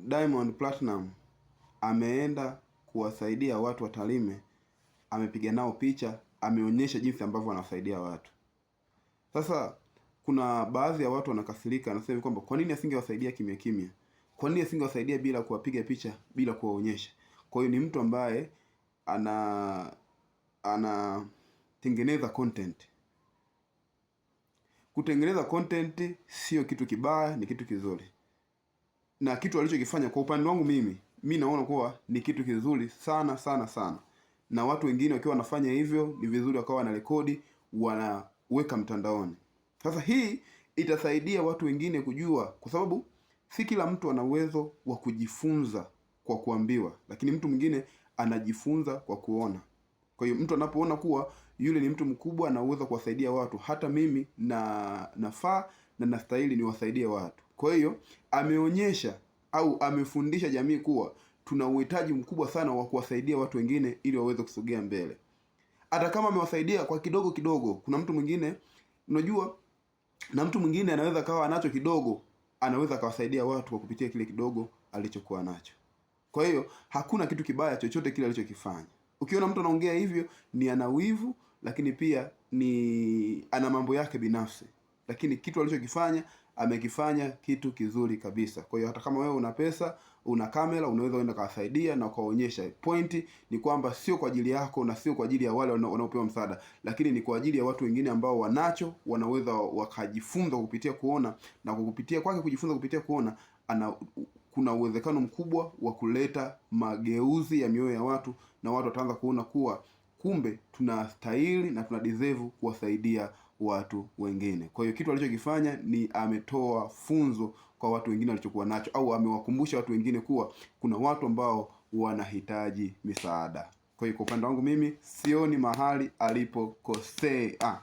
Diamond Platinum ameenda kuwasaidia watu wa Tarime, amepiga nao picha, ameonyesha jinsi ambavyo anawasaidia watu. Sasa kuna baadhi ya watu wanakasirika, anasema kwamba kwa nini asingewasaidia kimya kimya? Kwa nini asingewasaidia bila kuwapiga picha, bila kuwaonyesha? Kwa hiyo ni mtu ambaye anatengeneza content. Kutengeneza content sio kitu kibaya, ni kitu kizuri. Na kitu alichokifanya kwa upande wangu mimi naona kuwa ni kitu kizuri sana sana sana. Na watu wengine wakiwa wanafanya hivyo ni vizuri wakawa wanarekodi, wanaweka mtandaoni. Sasa hii itasaidia watu wengine kujua, kwa sababu si kila mtu ana uwezo wa kujifunza kwa kuambiwa, lakini mtu mwingine anajifunza kwa kuona. Kwa hiyo mtu anapoona kuwa yule ni mtu mkubwa na uwezo kuwasaidia watu, hata mimi nafaa na nastahili niwasaidie watu. Kwa hiyo ameonyesha au amefundisha jamii kuwa tuna uhitaji mkubwa sana wa kuwasaidia watu wengine ili waweze kusogea mbele. Hata kama amewasaidia kwa kidogo kidogo, kuna mtu mwingine unajua, na mtu mwingine anaweza kawa anacho kidogo, anaweza kawasaidia watu kwa kupitia kile kidogo alichokuwa nacho. Kwa hiyo hakuna kitu kibaya chochote kile alichokifanya. Ukiona mtu anaongea hivyo, ni ana wivu, lakini pia ni ana mambo yake binafsi. Lakini kitu alichokifanya, amekifanya kitu kizuri kabisa. Kwa hiyo hata kama wewe una pesa, una kamera, unaweza kwenda kuwasaidia na kuwaonyesha. Pointi ni kwamba sio kwa ajili yako na sio kwa ajili ya wale wanaopewa msaada, lakini ni kwa ajili ya watu wengine ambao wanacho, wanaweza wakajifunza kupitia kuona, na kupitia kwake kujifunza kupitia kuona, kuna uwezekano mkubwa wa kuleta mageuzi ya mioyo ya watu, na watu wataanza kuona kuwa kumbe tunastahili na tuna deserve kuwasaidia watu wengine. Kwa hiyo kitu alichokifanya ni ametoa funzo kwa watu wengine alichokuwa nacho, au amewakumbusha watu wengine kuwa kuna watu ambao wanahitaji misaada. Kwa hiyo kwa upande wangu mimi sioni mahali alipokosea.